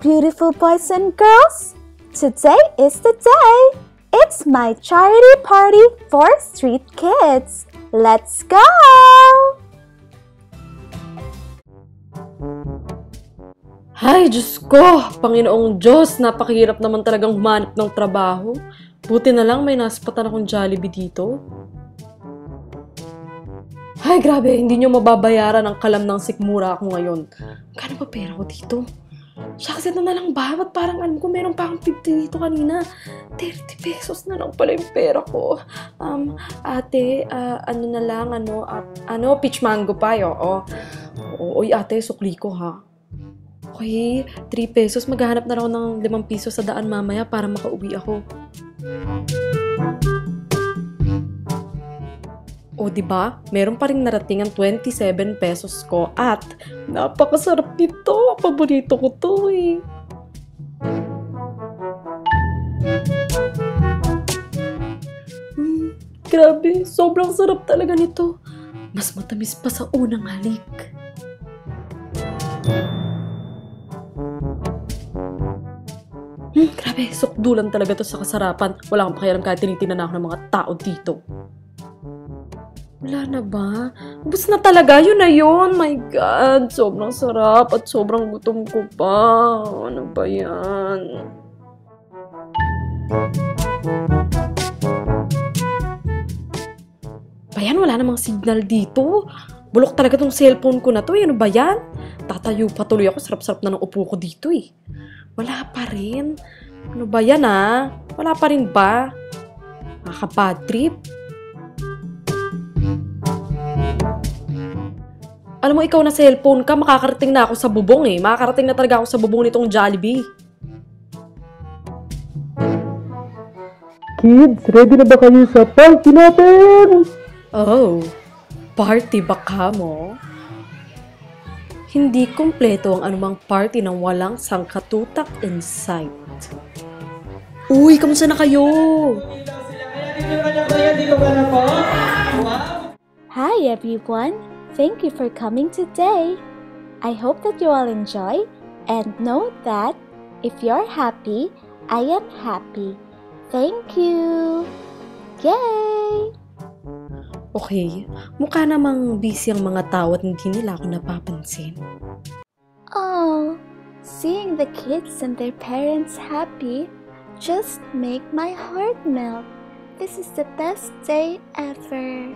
beautiful boys and girls! Today is the day! It's my charity party for street kids! Let's go! Ay, Diyos ko! Panginoong Diyos, napakahirap naman talagang humanap ng trabaho. Buti na lang may naspatan akong Jollibee dito. Ay, grabe, hindi nyo mababayaran ang kalam ng sikmura ako ngayon. Kano ba pera ko dito? Shucks, ito na lang ba? Ba't parang ko meron pa akong 50 dito kanina? 30 pesos na lang pala yung pera ko. Ate, peach mango pie, oo. Oy, ate, sukli ko ha. Okay, 3 pesos. Maghahanap na raw ng 5 piso sa daan mamaya para makauwi ako. O, diba? Meron pa rin narating ang 27 pesos ko at napakasarap nito. Paborito ko to eh. Grabe, sobrang sarap talaga nito. Mas matamis pa sa unang halik. Grabe, sukdulan talaga to sa kasarapan. Wala akong pakialam kahit tinitingnan na ako ng mga tao dito. Wala na ba? Ubus na talaga. Yun na yun. My God. Sobrang sarap at sobrang gutom ko pa. Ano ba yan? Bayan, wala namang signal dito. Bulok talaga tong cellphone ko na to. Ano ba yan? Tatayo patuloy ako. Sarap-sarap na ng upo ko dito eh. Wala pa rin. Ano ba yan ah? Wala pa rin ba? Nakaka-bad trip. Alam mo, ikaw na cellphone ka, makakarating na ako sa bubong eh. Makakarating na talaga ako sa bubong nitong Jollibee. Kids, ready na ba kayo sa party natin? Oh, party ba ka mo? Hindi kumpleto ang anumang party nang walang sangkatutak in sight. Uy, kamusta na kayo? Hi everyone! Thank you for coming today. I hope that you all enjoy and know that if you're happy, I am happy. Thank you! Yay! Okay, mukha namang busy ang mga tao at hindi nila ako napapansin. Oh, seeing the kids and their parents happy just make my heart melt. This is the best day ever.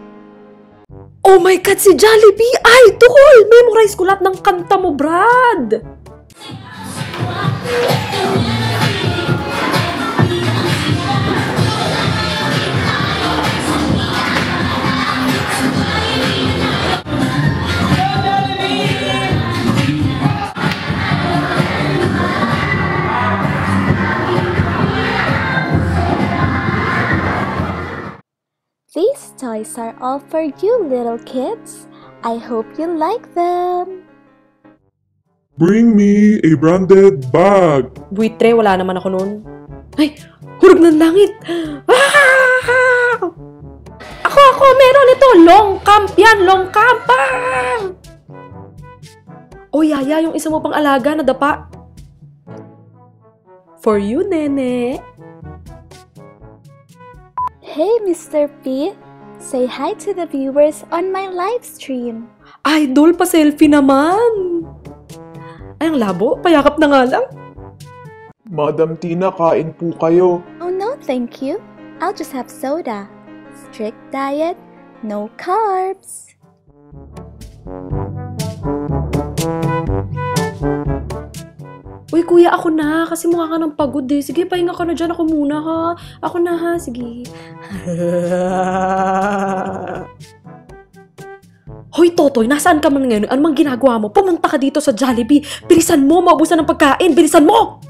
Oh my God, si Jollibee! Idol! Memorize ko lahat ng kanta mo, Brad! These toys are all for you, little kids. I hope you like them. Bring me a branded bag. Buitre, wala naman ako nun. Ay! Hurog ng langit! Ah! Ako! Meron ito! Long camp yan! Long camp! Ah! Oh, Yaya, yung isa mo pang alaga na dapa. For you, nene. Hey, Mr. P. Say hi to the viewers on my live stream. Idol, pa-selfie naman! Ay, ang labo. Payakap na nga lang. Madam Tina, kain po kayo. Oh no, thank you. I'll just have soda. Strict diet, no carbs. Uy, kuya, ako na. Kasi mukha ka ng pagod eh. Sige, pahinga ka na dyan. Ako muna ha. Ako na ha. Sige. Hoy, Totoy, nasaan ka man ngayon? Ano mang ginagawa mo? Pumunta ka dito sa Jollibee. Bilisan mo, maubusan ng pagkain. Bilisan mo!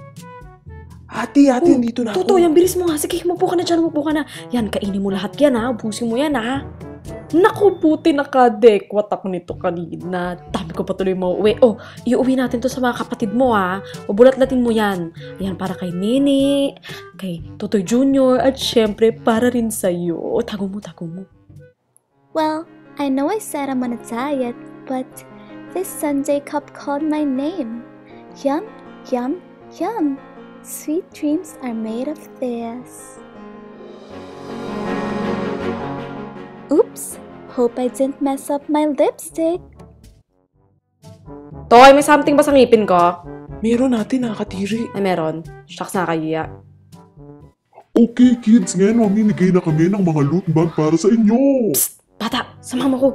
Ate, dito na ako. Totoy, ang bilis mo nga. Sige, umupo ka na dyan, umupo ka na. Yan, kainin mo lahat yan ha. Ubusin mo yan ha. Naku, buti nakadekwat ako nito kanina. Dami ko patuloy mauwi. Oh, iuwi natin to sa mga kapatid mo ha. O bulat-latin mo yan. Ayan, para kay Nini, kay Totoy Jr. at syempre para rin sa'yo. O, tago mo. Well, I know I said I'm on a diet, but this Sunday cup called my name. Yum, yum, Yum! Sweet dreams are made of this. Oops! Hope I didn't mess up my lipstick. Toy, may something ba sa ngipin ko? Meron natin nakakatiri. Ay, meron. Shucks, nakakahiya. Okay kids, ngayon mamimigay na kami ng mga loot bag para sa inyo. Bata, samahan mo ko.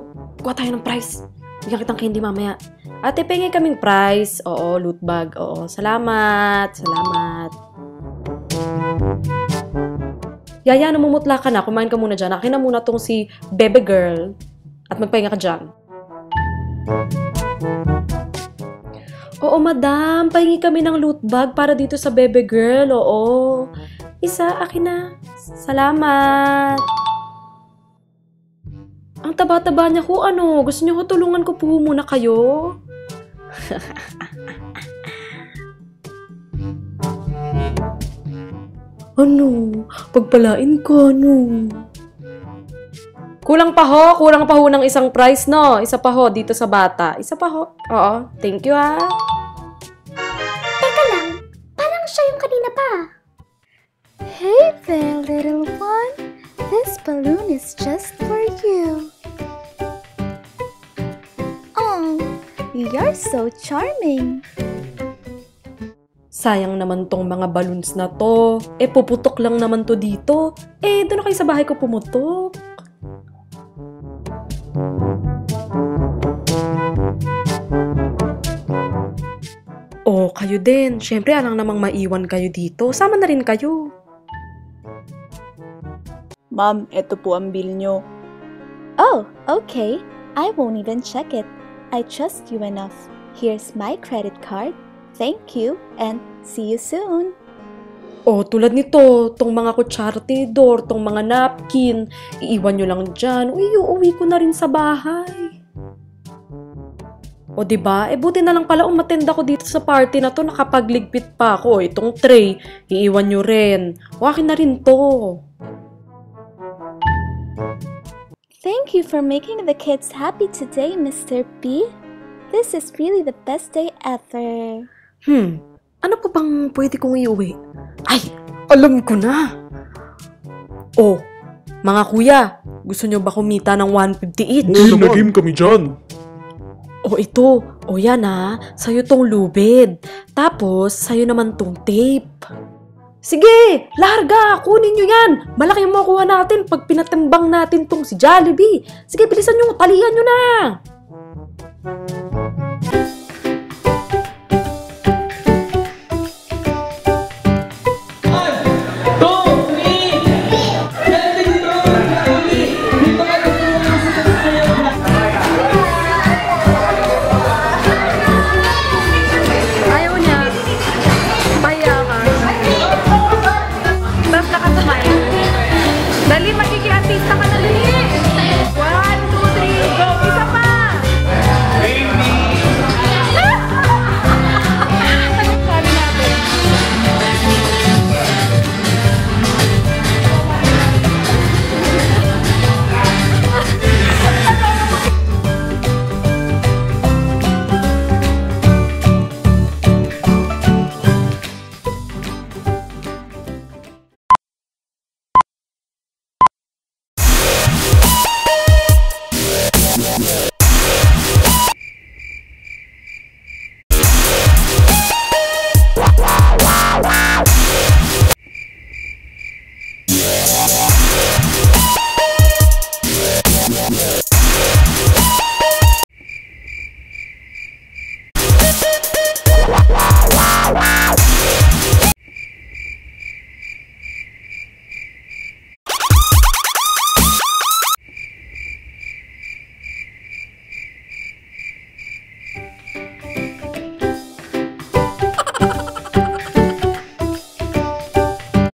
Kuha tayo ng prize. Bigyan kitang candy mamaya. Ate, pengi kaming prize. Oo, loot bag. Oo, salamat. Salamat. Yaya, namumutla ka na. Kumain ka muna dyan. Akin na muna tong si Bebe Girl. At magpahinga ka dyan. Oo, madam. Pahingi kami ng loot bag para dito sa Bebe Girl. Oo. Isa, akin na. Salamat. Ang taba-taba niya ko, ano? Gusto niyo ko tulungan ko po muna kayo? Ano? Pagpalain ko, ano? Kulang pa ho ng isang prize, no? Isa pa ho dito sa bata. Isa pa ho. Oo, thank you ha. Teka lang, parang siya yung kanina pa. Hey there, little one. This balloon is just for you. Oh, you're so charming. Sayang naman tong mga balloons na to. Puputok lang naman to dito. Doon na kayo sa bahay ko pumutok. Kayo din. Siyempre, alang namang maiwan kayo dito. Sama na rin kayo. Ma'am, eto po ang bill nyo. Oh, okay. I won't even check it. I trust you enough. Here's my credit card. Thank you and see you soon. Tulad nito, tong mga kutsara tinidor, tong mga napkin, iiwan nyo lang dyan. Uuwi ko na rin sa bahay. Diba? Buti na lang pala umattend ako dito sa party na to, nakapagligpit pa ako. Itong tray, iiwan nyo rin. Akin na rin to. Thank you for making the kids happy today, Mr. B. This is really the best day ever. Ano pa bang pwede kong iuwi? Ay, alam ko na! Mga kuya, gusto nyo ba kumita ng 150 each? Nag-game kami dyan. Ito. Yan sa'yo tong lubid. Tapos, sa'yo naman tong tape. Sige, larga! Kunin nyo yan! Malaki yung makuha natin pag pinatimbang natin tong si Jollibee. Sige, bilisan nyo, talian nyo na!